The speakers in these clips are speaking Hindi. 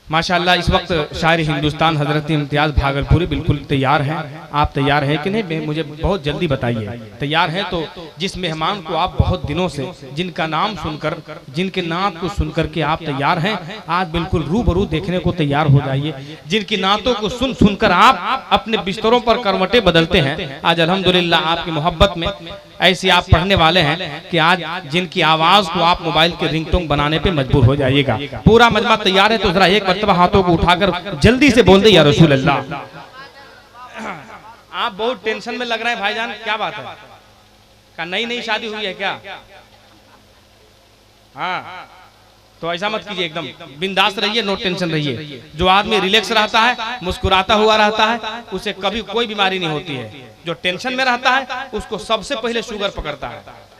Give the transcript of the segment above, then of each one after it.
माशाअल्लाह इस वक्त शायर हिंदुस्तान हजरत इम्तियाज भागलपुरी बिल्कुल तैयार हैं। आप तैयार हैं कि नहीं? मुझे बहुत जल्दी बताइए। तैयार हैं तो जिस मेहमान को आप बहुत दिनों से जिनका नाम सुनकर, जिनके नात को सुनकर के आप तैयार हैं, आज बिल्कुल रूबरू देखने को तैयार हो जाइए। जिनकी नातों को सुन सुनकर आप अपने बिस्तरों पर करवटें बदलते हैं, आज अल्हम्दुलिल्लाह आपकी मोहब्बत में ऐसी आप पढ़ने वाले हैं कि आज जिनकी आवाज को आप मोबाइल के रिंगटोन बनाने पे मजबूर हो जाइएगा। पूरा मजमा तैयार है तो जरा एक मरतबा हाथों को उठाकर जल्दी से बोल दे या रसूल अल्लाह। आप बहुत टेंशन में लग रहे हैं भाईजान, क्या बात है? क्या नई नई शादी हुई है क्या? हाँ तो ऐसा मत कीजिए, एकदम बिंदास रहिए, नो टेंशन रहिए। जो आदमी रिलैक्स रहता है, मुस्कुराता हुआ रहता है, उसे कभी कोई बीमारी नहीं होती है। जो टेंशन में रहता है उसको सबसे पहले शुगर पकड़ता है।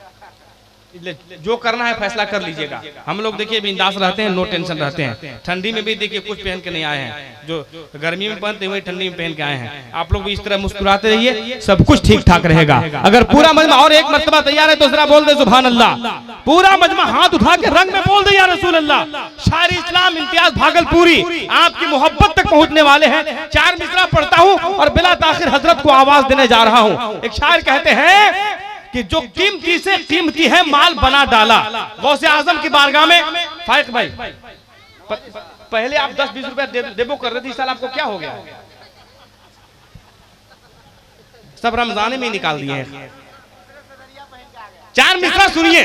जो करना है फैसला कर लीजिएगा। हम लोग देखिए बिंदास रहते हैं, नो टेंशन रहते हैं। ठंडी में भी देखिए कुछ पहन के नहीं आए हैं, जो गर्मी में पहनते हुए ठंडी में पहन के आए हैं। आप लोग भी इस तरह मुस्कुराते रहिए, सब कुछ ठीक ठाक रहेगा। अगर पूरा मजमा और एक मर्तबा तैयार है तो जरा बोल दे सुभान अल्लाह। पूरा मजमा हाथ उठा के रंग में बोल दे या रसूल अल्लाह। शायर इस्लाम इम्तियाज भागलपुरी आपकी मोहब्बत तक पहुंचने वाले हैं। 4 मिसरा पढ़ता हूं और बिला ताखिर हजरत को आवाज देने जा रहा हूं। एक शायर कहते हैं कि जो कीमती से कीमती है माल बना डाला। गौसे आजम की बारगाह में फाइक भाई पहले आप 10-20 रुपए देबो कर रहे थे, इस साल आपको क्या हो गया? सब रमजाने में निकाल दिए हैं। 4 मिसरा सुनिए।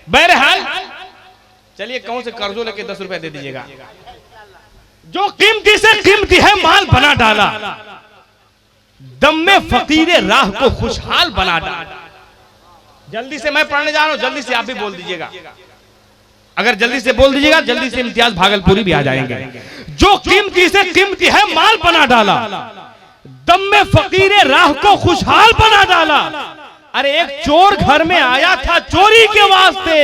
बहरहाल चलिए कौन से कर्जों लेके 10 रुपए दे दीजिएगा। जो कीमती से कीमती है माल बना डाला, दम में फकीरे राह को खुशहाल बना डाला। जल्दी से मैं पढ़ने जा रहा हूं, जल्दी से आप भी बोल दीजिएगा। अगर जल्दी से बोल दीजिएगा जल्दी से इम्तियाज भागलपुरी भी आ जाएंगे। जो कीमती से कीमती है माल बना डाला, दम में फकीरे राह को खुशहाल बना डाला। अरे एक चोर घर में आया था चोरी के वास्ते,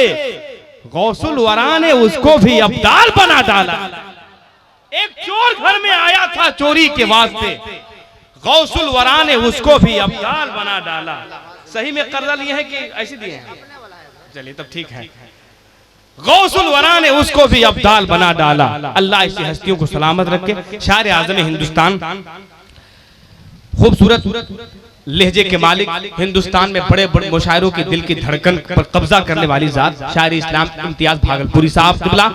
गौसुल वरा ने उसको भी अब्दाल बना डाला। एक चोर घर में आया था चोरी के वास्ते, गौसुल वरा ने उसको भी अब्दाल बना डाला। सही में कर्जा लिए हैं कि ऐसे दिए हैं? चलिए तब ठीक है। गौसुल वरा ने उसको भी अब्दाल बना डाला। अल्लाह ऐसी हस्तियों को सलामत रखे। शायर आज़म हिंदुस्तान, खूबसूरत लहजे के मालिक, हिंदुस्तान में बड़े बड़े मुशायरों के दिल की धड़कन पर कब्जा करने वाली जात शायर इस्लाम इम्तियाज भागलपुरी साहब किबला।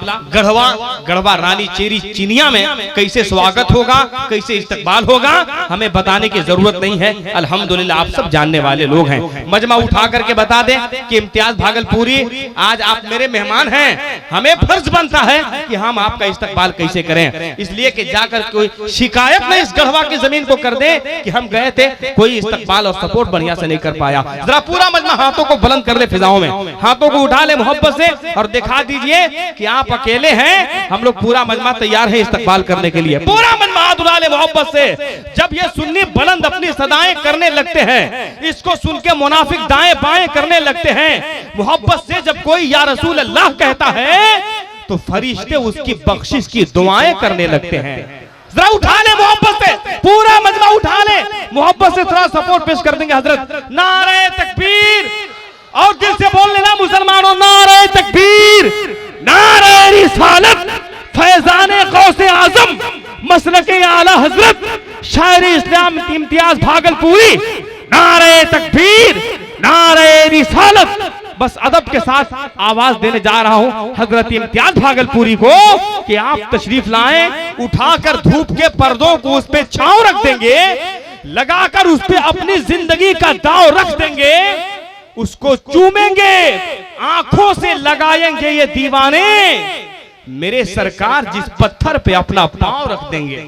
गढ़वा रानी चेरी चिनिया में कैसे स्वागत होगा, कैसे इस्तकबाल होगा, हमें बताने की जरूरत नहीं है। अल्हम्दुलिल्लाह आप सब जानने वाले लोग हैं। मजमा उठा करके बता दें कि इम्तियाज भागलपुरी आज आप मेरे मेहमान हैं। हमें फर्ज बनता है कि हम आपका इस्तकबाल कैसे करें, इसलिए कि जाकर कोई शिकायत नहीं इस गढ़वा की जमीन को कर दे कि हम गए थे, कोई बाल और सपोर्ट बढ़िया से नहीं कर पाया। जरा पूरा मजमा हाथों को बुलंद कर ले फिजाओं में, हाथों को उठा ले मोहब्बत से और दिखा दीजिए कि आप अकेले हैं। हम लोग पूरा मजमा तैयार है इस्तकबाल करने के लिए। पूरा मजमा हाथ उठा ले मोहब्बत से। जब ये सुन्नी बुलंद अपनी सदाएं करने लगते हैं, इसको सुन के मुनाफिक दाएं बाएं करने लगते हैं। मोहब्बत से जब कोई या रसूल अल्लाह कहता है तो फरिश्ते उसकी बख्शिश की दुआएं करने लगते हैं। जरा उठा ले मोहब्बत से, पूरा मजमा उठा ले मोहब्बत से, थोड़ा सपोर्ट पेश कर देंगे हजरत। नारे तकबीर, और दिल से बोल लेना मुसलमानों, नारे तकबीर, नारे रिसालत, फैजाने गौसे आजम, मसलके आला हजरत शायर इस्लाम इम्तियाज भागलपुरी। नारे तकबीर, नारे रिसालत। बस अदब के साथ आवाज देने जा रहा हूं हजरत इम्तियाज भागलपुरी को कि आप तशरीफ लाएं, उठाकर धूप के पर्दों को उस पे छांव रख देंगे, लगाकर उस पे अपनी जिंदगी का दांव रख देंगे, उसको चूमेंगे, आंखों से लगाएंगे ये दीवाने, मेरे सरकार जिस पत्थर पे अपना पांव रख देंगे।